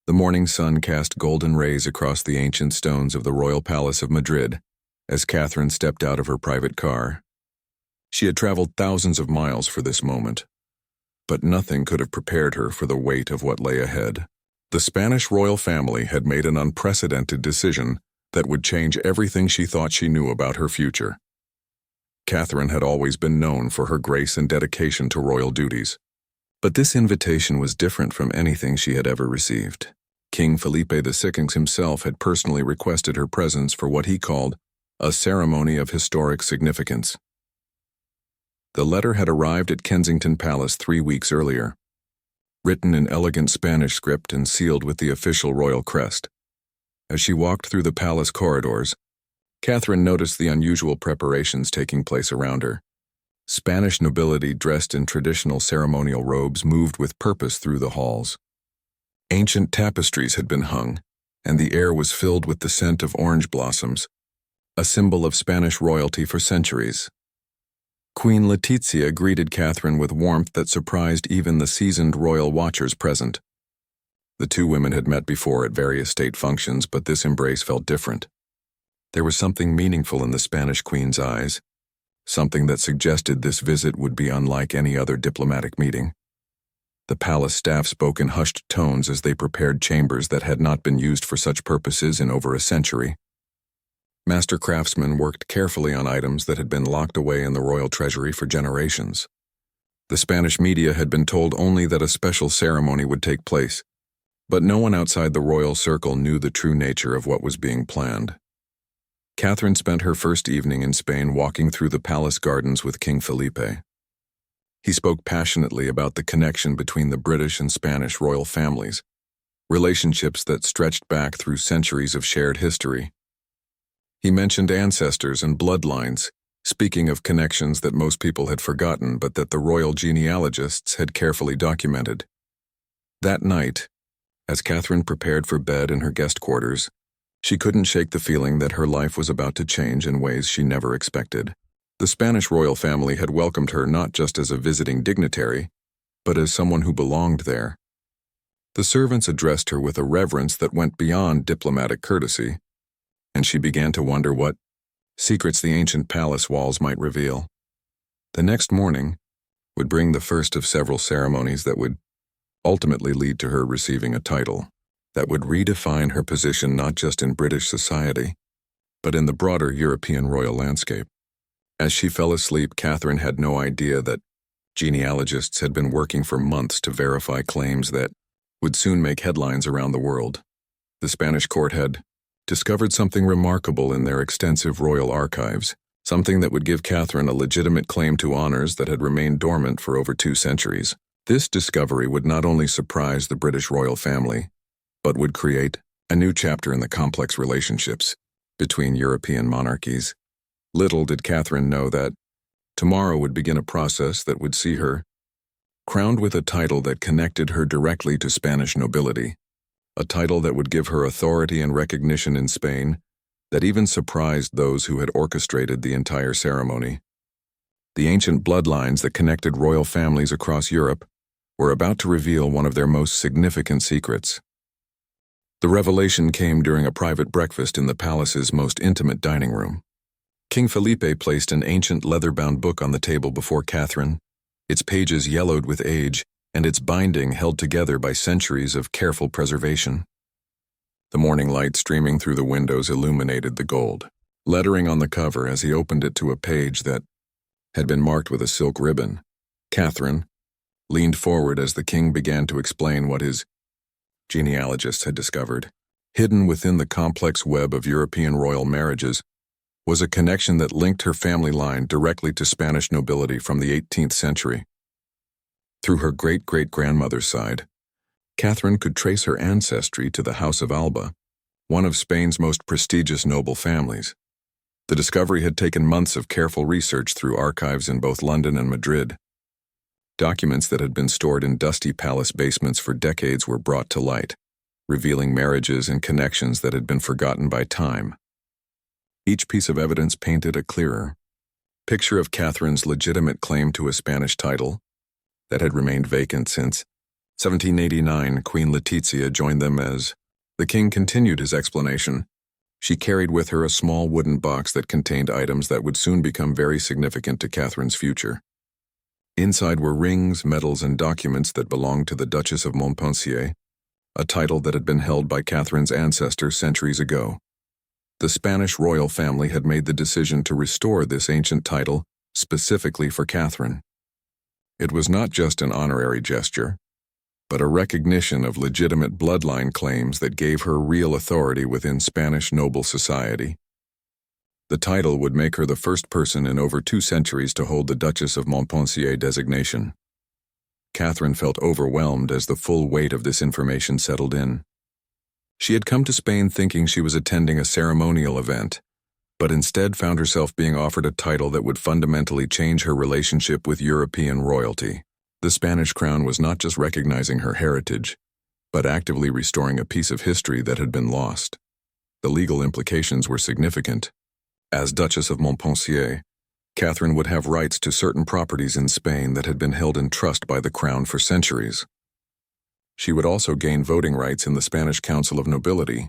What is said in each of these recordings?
The morning sun cast golden rays across the ancient stones of the royal palace of Madrid as Catherine stepped out of her private car. She had traveled thousands of miles for this moment, but nothing could have prepared her for the weight of what lay ahead. The Spanish royal family had made an unprecedented decision that would change everything she thought she knew about her future. Catherine had always been known for her grace and dedication to royal duties, but this invitation was different from anything she had ever received. King Felipe II himself had personally requested her presence for what he called a ceremony of historic significance. The letter had arrived at Kensington Palace 3 weeks earlier, written in elegant Spanish script and sealed with the official royal crest. As she walked through the palace corridors, Catherine noticed the unusual preparations taking place around her. Spanish nobility dressed in traditional ceremonial robes moved with purpose through the halls. Ancient tapestries had been hung, and the air was filled with the scent of orange blossoms, a symbol of Spanish royalty for centuries. Queen Letizia greeted Catherine with warmth that surprised even the seasoned royal watchers present. The two women had met before at various state functions, but this embrace felt different. There was something meaningful in the Spanish queen's eyes, something that suggested this visit would be unlike any other diplomatic meeting. The palace staff spoke in hushed tones as they prepared chambers that had not been used for such purposes in over a century. Master craftsmen worked carefully on items that had been locked away in the royal treasury for generations. The Spanish media had been told only that a special ceremony would take place, but no one outside the royal circle knew the true nature of what was being planned. Catherine spent her first evening in Spain walking through the palace gardens with King Felipe. He spoke passionately about the connection between the British and Spanish royal families, relationships that stretched back through centuries of shared history. He mentioned ancestors and bloodlines, speaking of connections that most people had forgotten but that the royal genealogists had carefully documented. That night, as Catherine prepared for bed in her guest quarters, she couldn't shake the feeling that her life was about to change in ways she never expected. The Spanish royal family had welcomed her not just as a visiting dignitary, but as someone who belonged there. The servants addressed her with a reverence that went beyond diplomatic courtesy, and she began to wonder what secrets the ancient palace walls might reveal. The next morning would bring the first of several ceremonies that would ultimately lead to her receiving a title that would redefine her position not just in British society, but in the broader European royal landscape. As she fell asleep, Catherine had no idea that genealogists had been working for months to verify claims that would soon make headlines around the world. The Spanish court had discovered something remarkable in their extensive royal archives, something that would give Catherine a legitimate claim to honors that had remained dormant for over 2 centuries. This discovery would not only surprise the British royal family, but would create a new chapter in the complex relationships between European monarchies. Little did Catherine know that tomorrow would begin a process that would see her crowned with a title that connected her directly to Spanish nobility, a title that would give her authority and recognition in Spain that even surprised those who had orchestrated the entire ceremony. The ancient bloodlines that connected royal families across Europe were about to reveal one of their most significant secrets. The revelation came during a private breakfast in the palace's most intimate dining room. King Felipe placed an ancient leather-bound book on the table before Catherine, its pages yellowed with age and its binding held together by centuries of careful preservation. The morning light streaming through the windows illuminated the gold lettering on the cover as he opened it to a page that had been marked with a silk ribbon. Catherine leaned forward as the king began to explain what his genealogists had discovered. Hidden within the complex web of European royal marriages was a connection that linked her family line directly to Spanish nobility from the 18th century. Through her great-great-grandmother's side, Catherine could trace her ancestry to the House of Alba, one of Spain's most prestigious noble families. The discovery had taken months of careful research through archives in both London and Madrid. Documents that had been stored in dusty palace basements for decades were brought to light, revealing marriages and connections that had been forgotten by time. Each piece of evidence painted a clearer picture of Catherine's legitimate claim to a Spanish title that had remained vacant since 1789, Queen Letizia joined them as the king continued his explanation. She carried with her a small wooden box that contained items that would soon become very significant to Catherine's future. Inside were rings, medals, and documents that belonged to the Duchess of Montpensier, a title that had been held by Catherine's ancestor centuries ago. The Spanish royal family had made the decision to restore this ancient title specifically for Catherine. It was not just an honorary gesture, but a recognition of legitimate bloodline claims that gave her real authority within Spanish noble society. The title would make her the first person in over 2 centuries to hold the Duchess of Montpensier designation. Catherine felt overwhelmed as the full weight of this information settled in. She had come to Spain thinking she was attending a ceremonial event, but instead found herself being offered a title that would fundamentally change her relationship with European royalty. The Spanish crown was not just recognizing her heritage, but actively restoring a piece of history that had been lost. The legal implications were significant. As Duchess of Montpensier, Catherine would have rights to certain properties in Spain that had been held in trust by the crown for centuries. She would also gain voting rights in the Spanish Council of Nobility,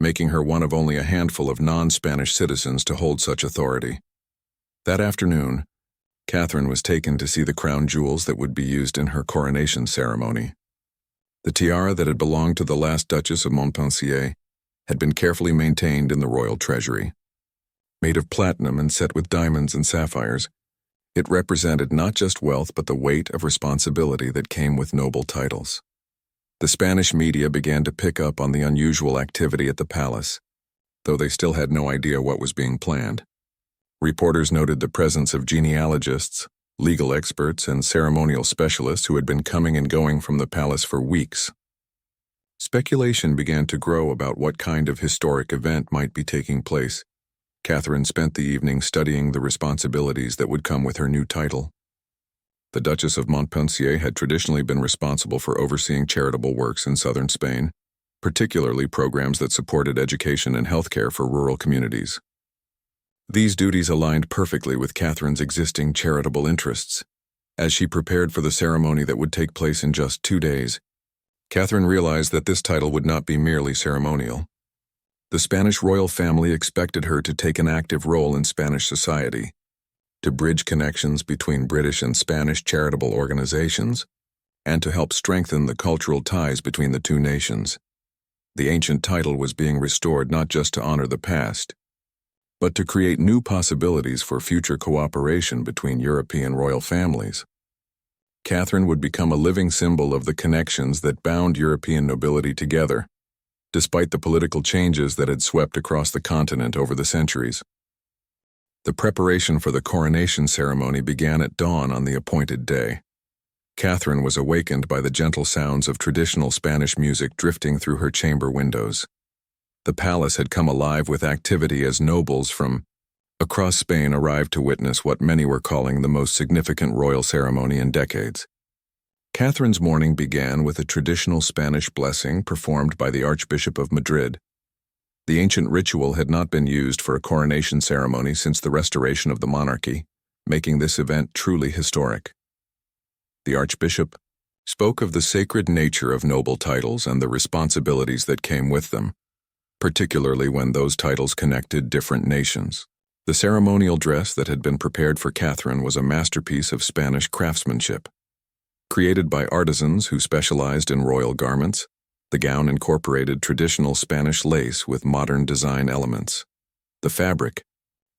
making her one of only a handful of non-Spanish citizens to hold such authority. That afternoon, Catherine was taken to see the crown jewels that would be used in her coronation ceremony. The tiara that had belonged to the last Duchess of Montpensier had been carefully maintained in the royal treasury. Made of platinum and set with diamonds and sapphires, it represented not just wealth but the weight of responsibility that came with noble titles. The Spanish media began to pick up on the unusual activity at the palace, though they still had no idea what was being planned. Reporters noted the presence of genealogists, legal experts, and ceremonial specialists who had been coming and going from the palace for weeks. Speculation began to grow about what kind of historic event might be taking place. Catherine spent the evening studying the responsibilities that would come with her new title. The Duchess of Montpensier had traditionally been responsible for overseeing charitable works in southern Spain, particularly programs that supported education and healthcare for rural communities. These duties aligned perfectly with Catherine's existing charitable interests. As she prepared for the ceremony that would take place in just 2 days, Catherine realized that this title would not be merely ceremonial. The Spanish royal family expected her to take an active role in Spanish society, to bridge connections between British and Spanish charitable organizations, and to help strengthen the cultural ties between the 2 nations. The ancient title was being restored not just to honor the past, but to create new possibilities for future cooperation between European royal families. Catherine would become a living symbol of the connections that bound European nobility together, despite the political changes that had swept across the continent over the centuries. The preparation for the coronation ceremony began at dawn on the appointed day. Catherine was awakened by the gentle sounds of traditional Spanish music drifting through her chamber windows. The palace had come alive with activity as nobles from across Spain arrived to witness what many were calling the most significant royal ceremony in decades. Catherine's morning began with a traditional Spanish blessing performed by the Archbishop of Madrid. The ancient ritual had not been used for a coronation ceremony since the restoration of the monarchy, making this event truly historic. The Archbishop spoke of the sacred nature of noble titles and the responsibilities that came with them, particularly when those titles connected different nations. The ceremonial dress that had been prepared for Catherine was a masterpiece of Spanish craftsmanship. Created by artisans who specialized in royal garments, the gown incorporated traditional Spanish lace with modern design elements. The fabric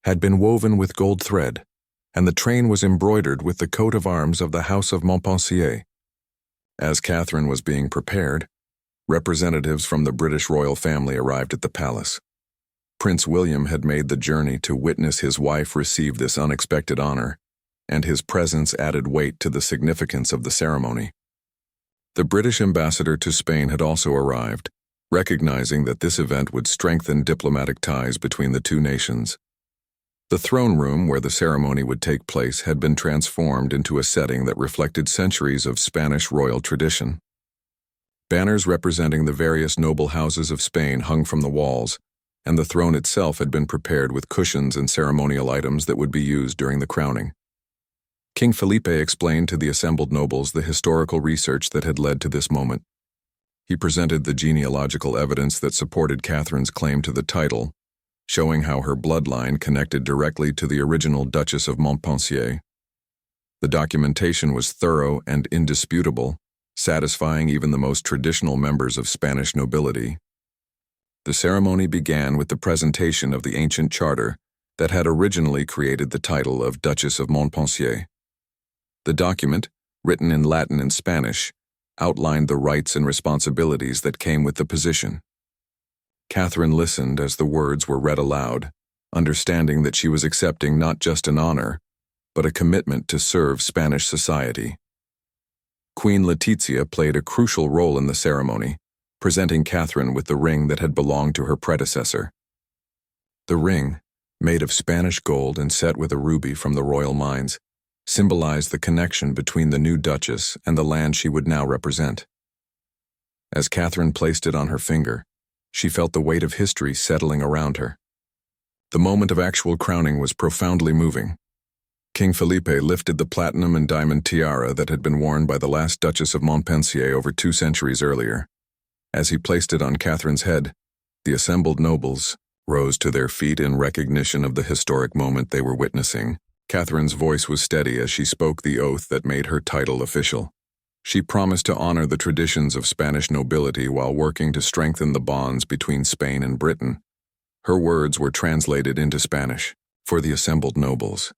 had been woven with gold thread, and the train was embroidered with the coat of arms of the House of Montpensier. As Catherine was being prepared, representatives from the British royal family arrived at the palace. Prince William had made the journey to witness his wife receive this unexpected honor, and his presence added weight to the significance of the ceremony. The British ambassador to Spain had also arrived, recognizing that this event would strengthen diplomatic ties between the 2 nations. The throne room where the ceremony would take place had been transformed into a setting that reflected centuries of Spanish royal tradition. Banners representing the various noble houses of Spain hung from the walls, and the throne itself had been prepared with cushions and ceremonial items that would be used during the crowning. King Felipe explained to the assembled nobles the historical research that had led to this moment. He presented the genealogical evidence that supported Catherine's claim to the title, showing how her bloodline connected directly to the original Duchess of Montpensier. The documentation was thorough and indisputable, satisfying even the most traditional members of Spanish nobility. The ceremony began with the presentation of the ancient charter that had originally created the title of Duchess of Montpensier. The document, written in Latin and Spanish, outlined the rights and responsibilities that came with the position. Catherine listened as the words were read aloud, understanding that she was accepting not just an honor, but a commitment to serve Spanish society. Queen Letizia played a crucial role in the ceremony, presenting Catherine with the ring that had belonged to her predecessor. The ring, made of Spanish gold and set with a ruby from the royal mines, symbolized the connection between the new duchess and the land she would now represent. As Catherine placed it on her finger, she felt the weight of history settling around her. The moment of actual crowning was profoundly moving. King Felipe lifted the platinum and diamond tiara that had been worn by the last Duchess of Montpensier over 2 centuries earlier. As he placed it on Catherine's head, the assembled nobles rose to their feet in recognition of the historic moment they were witnessing. Catherine's voice was steady as she spoke the oath that made her title official. She promised to honor the traditions of Spanish nobility while working to strengthen the bonds between Spain and Britain. Her words were translated into Spanish for the assembled nobles,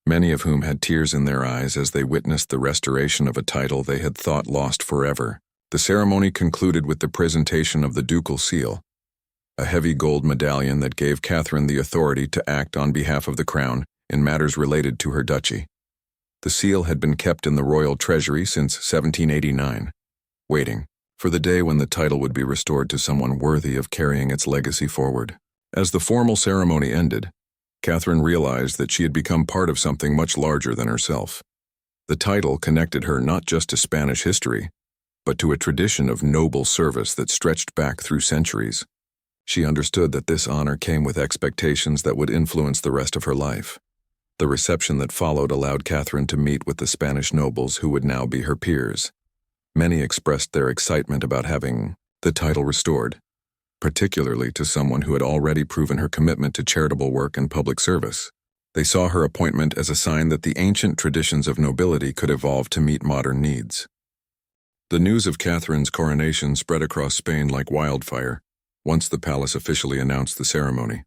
many of whom had tears in their eyes as they witnessed the restoration of a title they had thought lost forever. The ceremony concluded with the presentation of the ducal seal, a heavy gold medallion that gave Catherine the authority to act on behalf of the crown in matters related to her duchy. The seal had been kept in the royal treasury since 1789, waiting for the day when the title would be restored to someone worthy of carrying its legacy forward. As the formal ceremony ended, Catherine realized that she had become part of something much larger than herself. The title connected her not just to Spanish history, but to a tradition of noble service that stretched back through centuries. She understood that this honor came with expectations that would influence the rest of her life. The reception that followed allowed Catherine to meet with the Spanish nobles who would now be her peers. Many expressed their excitement about having the title restored, particularly to someone who had already proven her commitment to charitable work and public service. They saw her appointment as a sign that the ancient traditions of nobility could evolve to meet modern needs. The news of Catherine's coronation spread across Spain like wildfire once the palace officially announced the ceremony.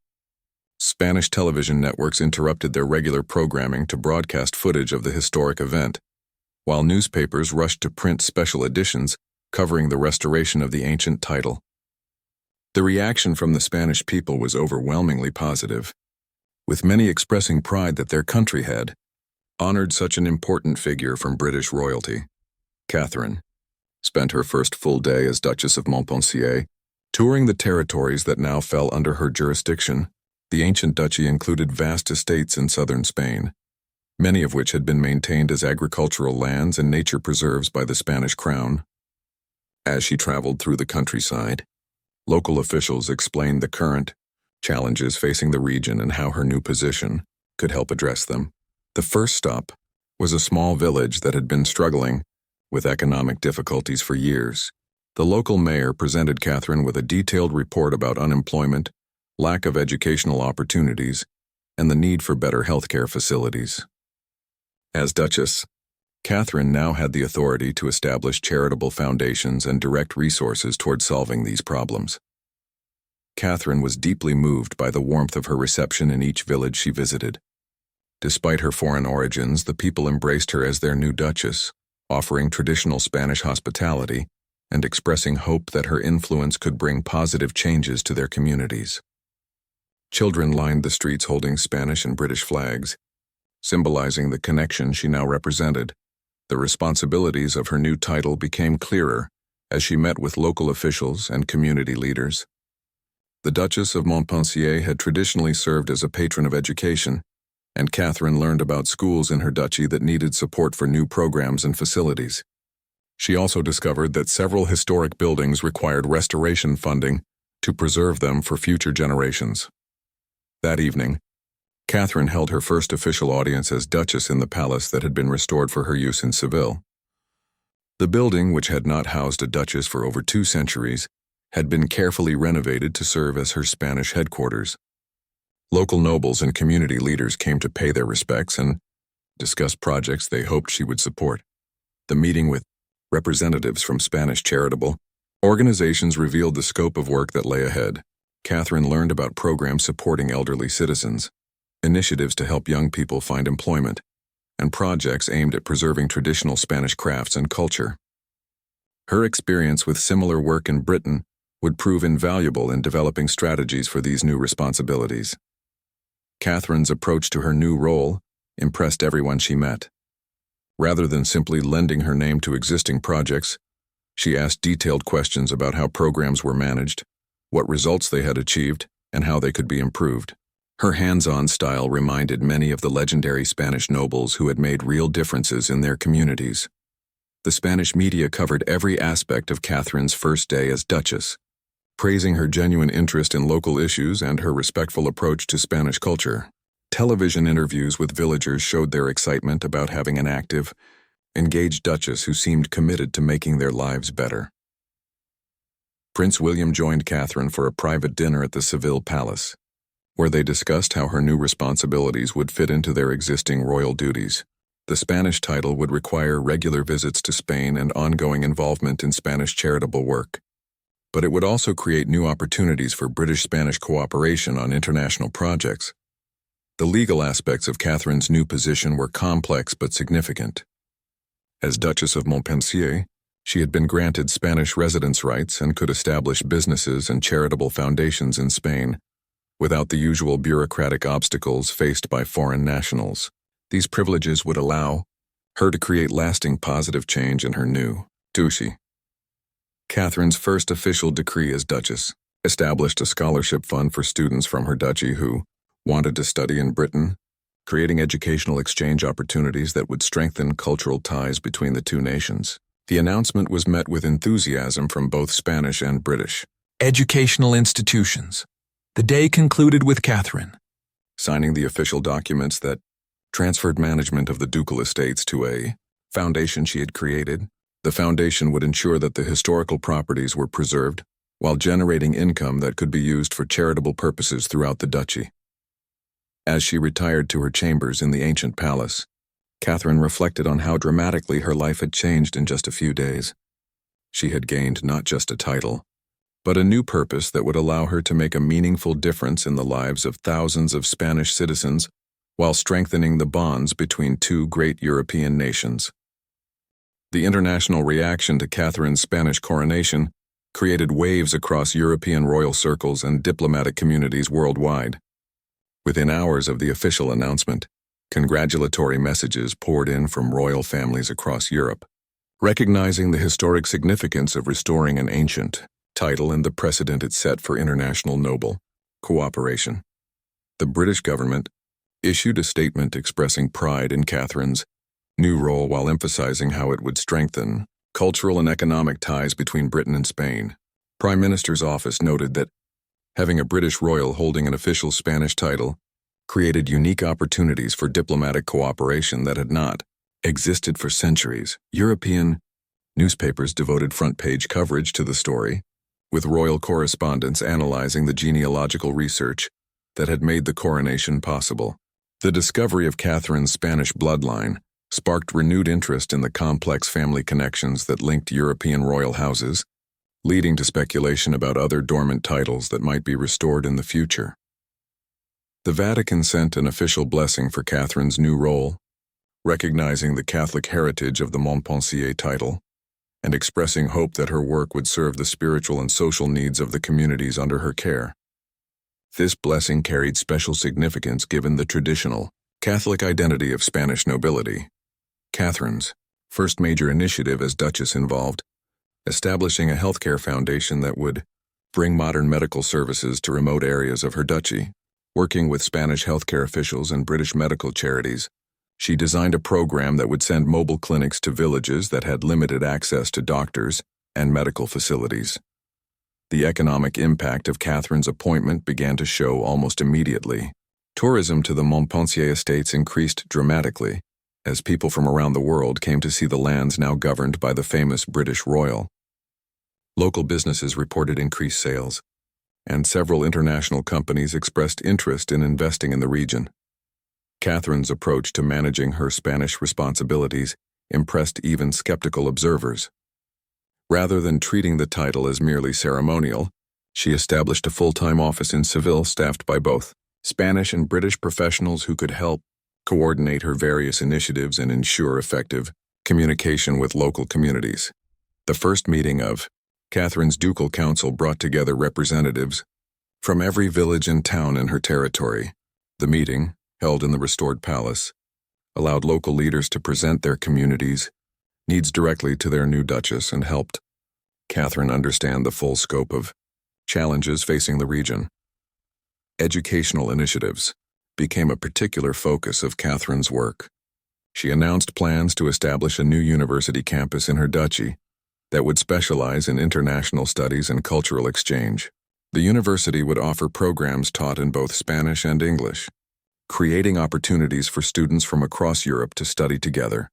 Spanish television networks interrupted their regular programming to broadcast footage of the historic event, while newspapers rushed to print special editions covering the restoration of the ancient title. The reaction from the Spanish people was overwhelmingly positive, with many expressing pride that their country had honored such an important figure from British royalty. Catherine spent her first full day as Duchess of Montpensier, touring the territories that now fell under her jurisdiction. The ancient duchy included vast estates in southern Spain, many of which had been maintained as agricultural lands and nature preserves by the Spanish crown. As she traveled through the countryside, local officials explained the current challenges facing the region and how her new position could help address them. The first stop was a small village that had been struggling with economic difficulties for years. The local mayor presented Catherine with a detailed report about unemployment, lack of educational opportunities, and the need for better healthcare facilities. As Duchess, Catherine now had the authority to establish charitable foundations and direct resources toward solving these problems. Catherine was deeply moved by the warmth of her reception in each village she visited. Despite her foreign origins, the people embraced her as their new duchess, offering traditional Spanish hospitality and expressing hope that her influence could bring positive changes to their communities. Children lined the streets holding Spanish and British flags, symbolizing the connection she now represented. The responsibilities of her new title became clearer as she met with local officials and community leaders. The Duchess of Montpensier had traditionally served as a patron of education, and Catherine learned about schools in her duchy that needed support for new programs and facilities. She also discovered that several historic buildings required restoration funding to preserve them for future generations. That evening, Catherine held her first official audience as Duchess in the palace that had been restored for her use in Seville. The building, which had not housed a duchess for over 2 centuries, had been carefully renovated to serve as her Spanish headquarters. Local nobles and community leaders came to pay their respects and discuss projects they hoped she would support. The meeting with representatives from Spanish charitable organizations revealed the scope of work that lay ahead. Catherine learned about programs supporting elderly citizens, initiatives to help young people find employment, and projects aimed at preserving traditional Spanish crafts and culture. Her experience with similar work in Britain would prove invaluable in developing strategies for these new responsibilities. Catherine's approach to her new role impressed everyone she met. Rather than simply lending her name to existing projects, she asked detailed questions about how programs were managed, what results they had achieved, and how they could be improved. Her hands-on style reminded many of the legendary Spanish nobles who had made real differences in their communities. The Spanish media covered every aspect of Catherine's first day as Duchess, praising her genuine interest in local issues and her respectful approach to Spanish culture. Television interviews with villagers showed their excitement about having an active, engaged Duchess who seemed committed to making their lives better. Prince William joined Catherine for a private dinner at the Seville Palace, where they discussed how her new responsibilities would fit into their existing royal duties. The Spanish title would require regular visits to Spain and ongoing involvement in Spanish charitable work. But it would also create new opportunities for British-Spanish cooperation on international projects. The legal aspects of Catherine's new position were complex but significant. As Duchess of Montpensier, she had been granted Spanish residence rights and could establish businesses and charitable foundations in Spain, without the usual bureaucratic obstacles faced by foreign nationals. These privileges would allow her to create lasting positive change in her new duchy. Catherine's first official decree as Duchess established a scholarship fund for students from her duchy who wanted to study in Britain, creating educational exchange opportunities that would strengthen cultural ties between the two nations. The announcement was met with enthusiasm from both Spanish and British educational institutions. The day concluded with Catherine signing the official documents that transferred management of the ducal estates to a foundation she had created. The foundation would ensure that the historical properties were preserved while generating income that could be used for charitable purposes throughout the duchy. As she retired to her chambers in the ancient palace, Catherine reflected on how dramatically her life had changed in just a few days. She had gained not just a title, but a new purpose that would allow her to make a meaningful difference in the lives of thousands of Spanish citizens while strengthening the bonds between two great European nations. The international reaction to Catherine's Spanish coronation created waves across European royal circles and diplomatic communities worldwide. Within hours of the official announcement, congratulatory messages poured in from royal families across Europe, recognizing the historic significance of restoring an ancient title and the precedent it set for international noble cooperation. The British government issued a statement expressing pride in Catherine's new role while emphasizing how it would strengthen cultural and economic ties between Britain and Spain. Prime Minister's office noted that having a British royal holding an official Spanish title created unique opportunities for diplomatic cooperation that had not existed for centuries. European newspapers devoted front-page coverage to the story, with royal correspondents analyzing the genealogical research that had made the coronation possible. The discovery of Catherine's Spanish bloodline sparked renewed interest in the complex family connections that linked European royal houses, leading to speculation about other dormant titles that might be restored in the future. The Vatican sent an official blessing for Catherine's new role, recognizing the Catholic heritage of the Montpensier title, and expressing hope that her work would serve the spiritual and social needs of the communities under her care. This blessing carried special significance given the traditional Catholic identity of Spanish nobility. Catherine's first major initiative as Duchess involved establishing a healthcare foundation that would bring modern medical services to remote areas of her duchy. Working with Spanish healthcare officials and British medical charities, she designed a program that would send mobile clinics to villages that had limited access to doctors and medical facilities. The economic impact of Catherine's appointment began to show almost immediately. Tourism to the Montpensier estates increased dramatically, as people from around the world came to see the lands now governed by the famous British royal. Local businesses reported increased sales, and several international companies expressed interest in investing in the region. Catherine's approach to managing her Spanish responsibilities impressed even skeptical observers. Rather than treating the title as merely ceremonial, she established a full-time office in Seville staffed by both Spanish and British professionals who could help coordinate her various initiatives and ensure effective communication with local communities. The first meeting of Catherine's Ducal Council brought together representatives from every village and town in her territory. The meeting, held in the restored palace, allowed local leaders to present their communities' needs directly to their new duchess and helped Catherine understand the full scope of challenges facing the region. Educational initiatives became a particular focus of Catherine's work. She announced plans to establish a new university campus in her duchy that would specialize in international studies and cultural exchange. The university would offer programs taught in both Spanish and English, creating opportunities for students from across Europe to study together.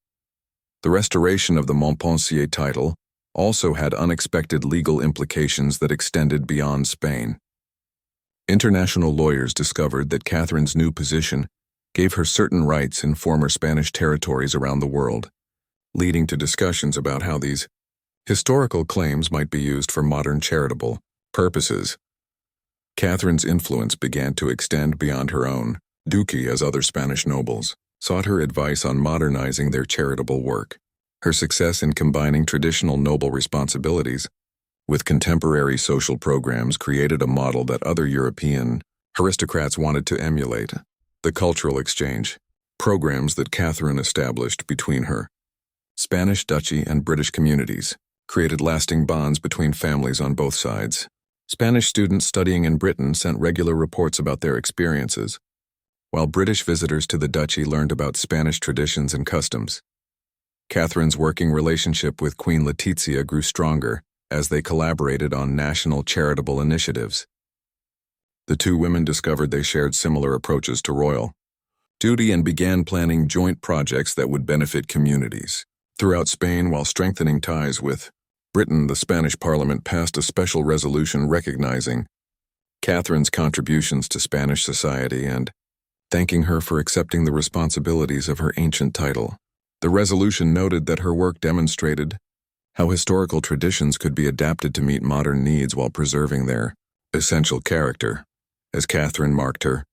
The restoration of the Montpensier title also had unexpected legal implications that extended beyond Spain. International lawyers discovered that Catherine's new position gave her certain rights in former Spanish territories around the world, leading to discussions about how these historical claims might be used for modern charitable purposes. Catherine's influence began to extend beyond her own duchy as other Spanish nobles sought her advice on modernizing their charitable work. Her success in combining traditional noble responsibilities with contemporary social programs created a model that other European aristocrats wanted to emulate. The cultural exchange programs that Catherine established between her Spanish duchy and British communities created lasting bonds between families on both sides. Spanish students studying in Britain sent regular reports about their experiences, while British visitors to the duchy learned about Spanish traditions and customs. Catherine's working relationship with Queen Letizia grew stronger as they collaborated on national charitable initiatives. The two women discovered they shared similar approaches to royal duty and began planning joint projects that would benefit communities. Throughout Spain, while strengthening ties with Britain, the Spanish Parliament passed a special resolution recognizing Catherine's contributions to Spanish society and thanking her for accepting the responsibilities of her ancient title. The resolution noted that her work demonstrated how historical traditions could be adapted to meet modern needs while preserving their essential character. As Catherine marked her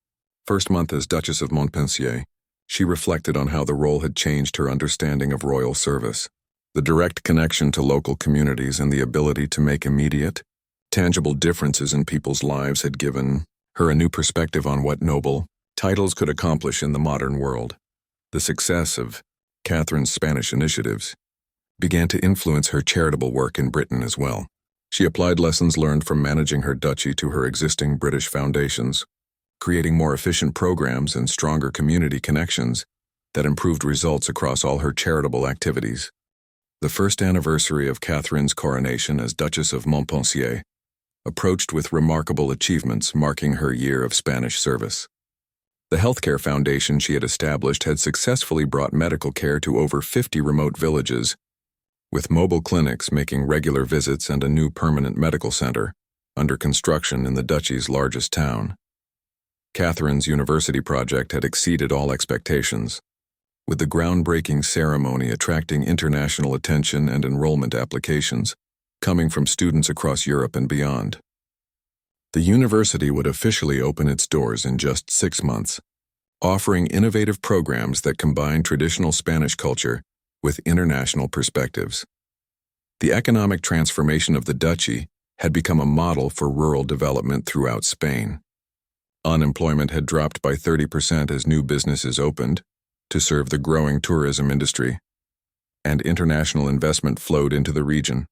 first month as Duchess of Montpensier, she reflected on how the role had changed her understanding of royal service. The direct connection to local communities and the ability to make immediate, tangible differences in people's lives had given her a new perspective on what noble titles could accomplish in the modern world. The success of Catherine's Spanish initiatives began to influence her charitable work in Britain as well. She applied lessons learned from managing her duchy to her existing British foundations, creating more efficient programs and stronger community connections that improved results across all her charitable activities. The first anniversary of Catherine's coronation as Duchess of Montpensier approached with remarkable achievements, marking her year of Spanish service. The healthcare foundation she had established had successfully brought medical care to over 50 remote villages, with mobile clinics making regular visits and a new permanent medical center under construction in the duchy's largest town. Catherine's university project had exceeded all expectations, with the groundbreaking ceremony attracting international attention and enrollment applications coming from students across Europe and beyond. The university would officially open its doors in just 6 months, offering innovative programs that combine traditional Spanish culture with international perspectives. The economic transformation of the duchy had become a model for rural development throughout Spain. Unemployment had dropped by 30% as new businesses opened to serve the growing tourism industry, and international investment flowed into the region.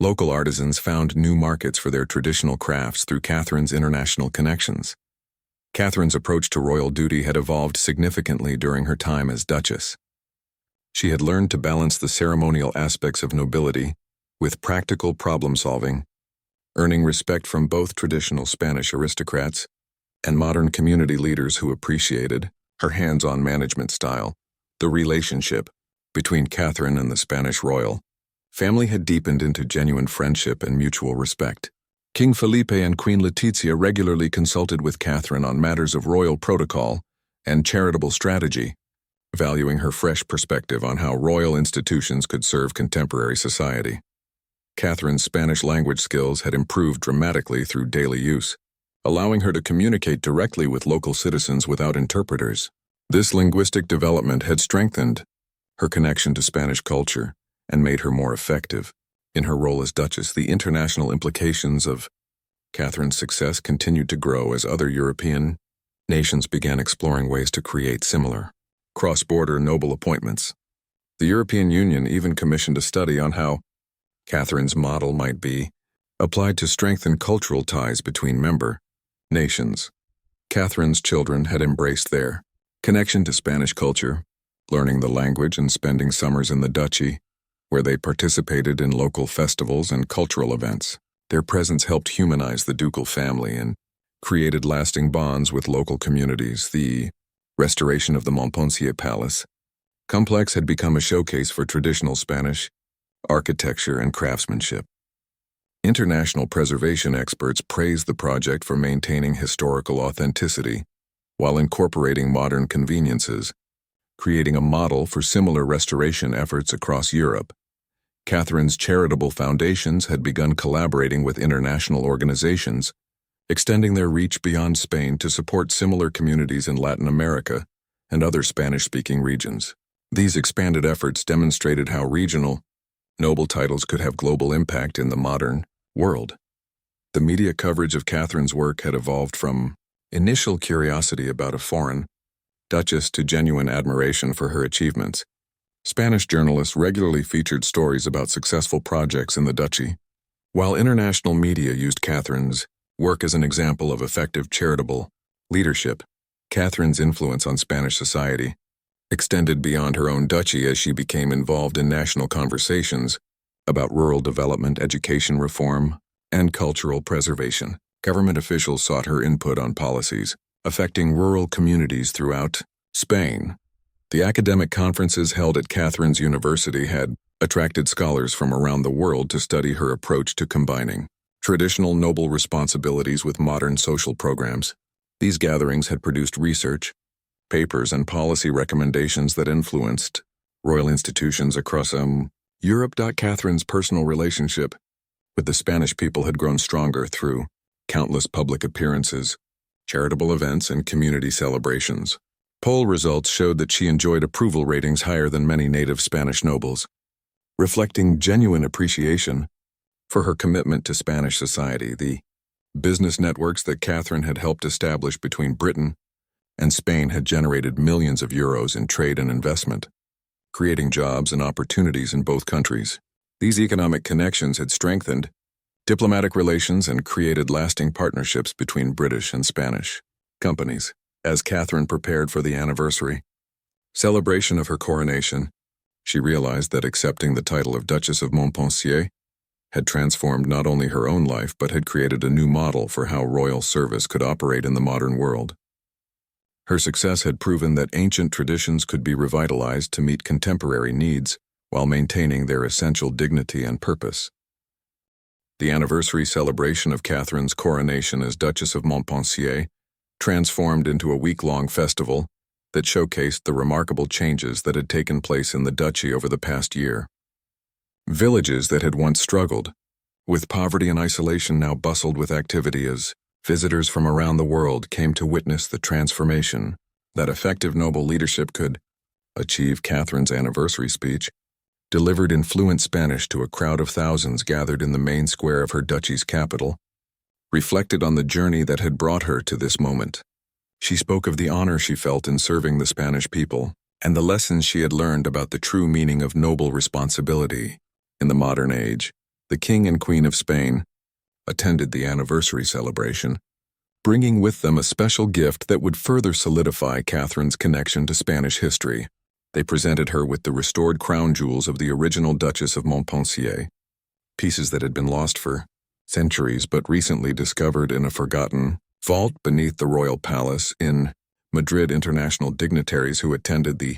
Local artisans found new markets for their traditional crafts through Catherine's international connections. Catherine's approach to royal duty had evolved significantly during her time as Duchess. She had learned to balance the ceremonial aspects of nobility with practical problem-solving, earning respect from both traditional Spanish aristocrats and modern community leaders who appreciated her hands-on management style. The relationship between Catherine and the Spanish royal family had deepened into genuine friendship and mutual respect. King Felipe and Queen Letizia regularly consulted with Catherine on matters of royal protocol and charitable strategy, valuing her fresh perspective on how royal institutions could serve contemporary society. Catherine's Spanish language skills had improved dramatically through daily use, allowing her to communicate directly with local citizens without interpreters. This linguistic development had strengthened her connection to Spanish culture and made her more effective in her role as Duchess. The international implications of Catherine's success continued to grow as other European nations began exploring ways to create similar cross-border noble appointments. The European Union even commissioned a study on how Catherine's model might be applied to strengthen cultural ties between member nations. Catherine's children had embraced their connection to Spanish culture, learning the language and spending summers in the duchy, where they participated in local festivals and cultural events. Their presence helped humanize the ducal family and created lasting bonds with local communities. The restoration of the Montpensier Palace complex had become a showcase for traditional Spanish architecture and craftsmanship. International preservation experts praised the project for maintaining historical authenticity while incorporating modern conveniences, creating a model for similar restoration efforts across Europe. Catherine's charitable foundations had begun collaborating with international organizations, extending their reach beyond Spain to support similar communities in Latin America and other Spanish-speaking regions. These expanded efforts demonstrated how regional, noble titles could have global impact in the modern world. The media coverage of Catherine's work had evolved from initial curiosity about a foreign duchess to genuine admiration for her achievements. Spanish journalists regularly featured stories about successful projects in the duchy, while international media used Catherine's work as an example of effective charitable leadership. Catherine's influence on Spanish society extended beyond her own duchy as she became involved in national conversations about rural development, education reform, and cultural preservation. Government officials sought her input on policies affecting rural communities throughout Spain. The academic conferences held at Catherine's University had attracted scholars from around the world to study her approach to combining traditional noble responsibilities with modern social programs. These gatherings had produced research, papers, and policy recommendations that influenced royal institutions across Europe. Catherine's personal relationship with the Spanish people had grown stronger through countless public appearances, charitable events, and community celebrations. Poll results showed that she enjoyed approval ratings higher than many native Spanish nobles, reflecting genuine appreciation for her commitment to Spanish society. The business networks that Catherine had helped establish between Britain and Spain had generated millions of euros in trade and investment, creating jobs and opportunities in both countries. These economic connections had strengthened diplomatic relations and created lasting partnerships between British and Spanish companies. As Catherine prepared for the anniversary celebration of her coronation, she realized that accepting the title of Duchess of Montpensier had transformed not only her own life but had created a new model for how royal service could operate in the modern world. Her success had proven that ancient traditions could be revitalized to meet contemporary needs while maintaining their essential dignity and purpose. The anniversary celebration of Catherine's coronation as Duchess of Montpensier transformed into a week-long festival that showcased the remarkable changes that had taken place in the duchy over the past year. Villages that had once struggled with poverty and isolation now bustled with activity as visitors from around the world came to witness the transformation that effective noble leadership could achieve. Catherine's anniversary speech, delivered in fluent Spanish to a crowd of thousands gathered in the main square of her duchy's capital, reflected on the journey that had brought her to this moment. She spoke of the honor she felt in serving the Spanish people and the lessons she had learned about the true meaning of noble responsibility. In the modern age, the King and Queen of Spain attended the anniversary celebration, bringing with them a special gift that would further solidify Catherine's connection to Spanish history. They presented her with the restored crown jewels of the original Duchess of Montpensier, pieces that had been lost for centuries but recently discovered in a forgotten vault beneath the royal palace in Madrid. International dignitaries who attended the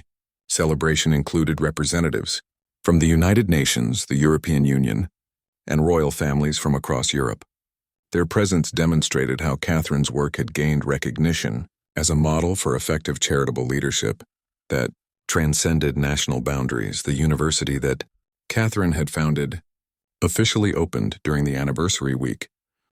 celebration included representatives from the United Nations, the European Union, and royal families from across Europe. Their presence demonstrated how Catherine's work had gained recognition as a model for effective charitable leadership that transcended national boundaries. The university that Catherine had founded officially opened during the anniversary week,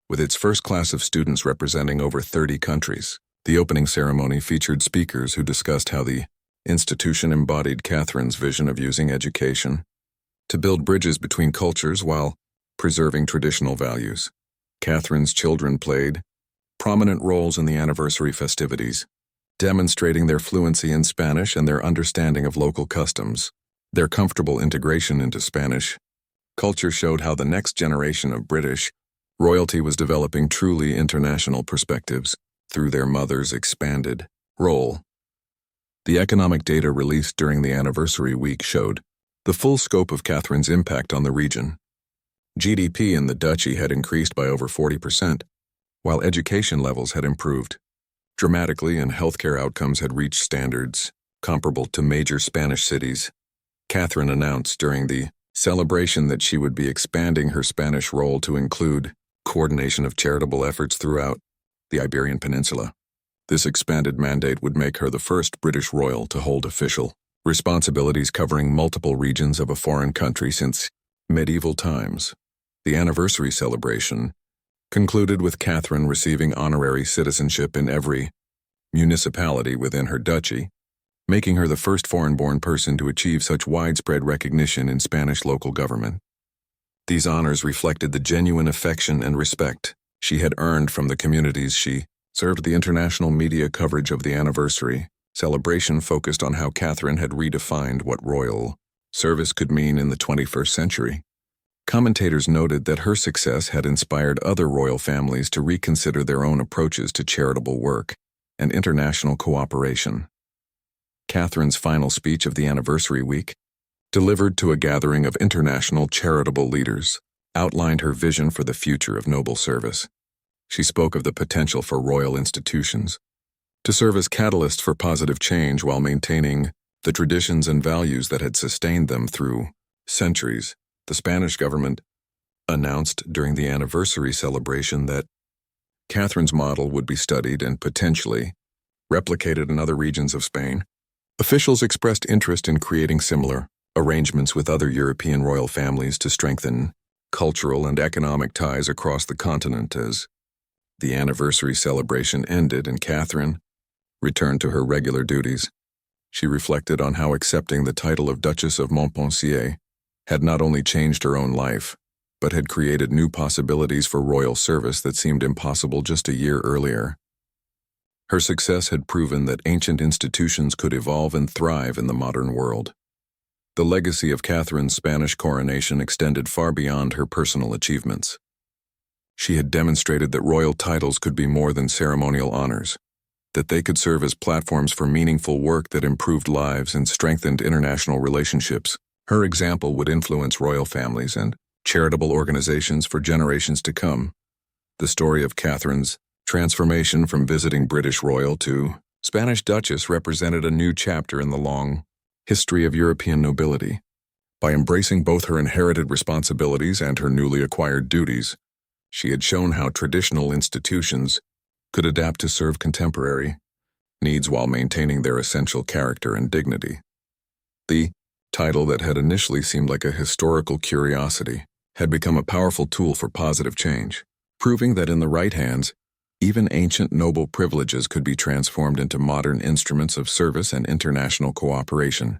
with its first class of students representing over 30 countries. The opening ceremony featured speakers who discussed how the institution embodied Catherine's vision of using education to build bridges between cultures while preserving traditional values. Catherine's children played prominent roles in the anniversary festivities, demonstrating their fluency in Spanish and their understanding of local customs. Their comfortable integration into Spanish culture showed how the next generation of British royalty was developing truly international perspectives through their mother's expanded role. The economic data released during the anniversary week showed the full scope of Catherine's impact on the region. GDP in the duchy had increased by over 40%, while education levels had improved dramatically and healthcare outcomes had reached standards comparable to major Spanish cities. Catherine announced during the celebration that she would be expanding her Spanish role to include coordination of charitable efforts throughout the Iberian Peninsula. This expanded mandate would make her the first British royal to hold official responsibilities covering multiple regions of a foreign country since medieval times. The anniversary celebration concluded with Catherine receiving honorary citizenship in every municipality within her duchy, making her the first foreign-born person to achieve such widespread recognition in Spanish local government. These honors reflected the genuine affection and respect she had earned from the communities she served. The international media coverage of the anniversary celebration focused on how Catherine had redefined what royal service could mean in the 21st century. Commentators noted that her success had inspired other royal families to reconsider their own approaches to charitable work and international cooperation. Catherine's final speech of the anniversary week, delivered to a gathering of international charitable leaders, outlined her vision for the future of noble service. She spoke of the potential for royal institutions to serve as catalysts for positive change while maintaining the traditions and values that had sustained them through centuries. The Spanish government announced during the anniversary celebration that Catherine's model would be studied and potentially replicated in other regions of Spain. Officials expressed interest in creating similar arrangements with other European royal families to strengthen cultural and economic ties across the continent. As the anniversary celebration ended and Catherine returned to her regular duties, she reflected on how accepting the title of Duchess of Montpensier had not only changed her own life, but had created new possibilities for royal service that seemed impossible just a year earlier. Her success had proven that ancient institutions could evolve and thrive in the modern world. The legacy of Catherine's Spanish coronation extended far beyond her personal achievements. She had demonstrated that royal titles could be more than ceremonial honors, that they could serve as platforms for meaningful work that improved lives and strengthened international relationships. Her example would influence royal families and charitable organizations for generations to come. The story of Catherine's transformation from visiting British royal to Spanish duchess represented a new chapter in the long history of European nobility. By embracing both her inherited responsibilities and her newly acquired duties, she had shown how traditional institutions could adapt to serve contemporary needs while maintaining their essential character and dignity. The title that had initially seemed like a historical curiosity had become a powerful tool for positive change, proving that in the right hands, even ancient noble privileges could be transformed into modern instruments of service and international cooperation.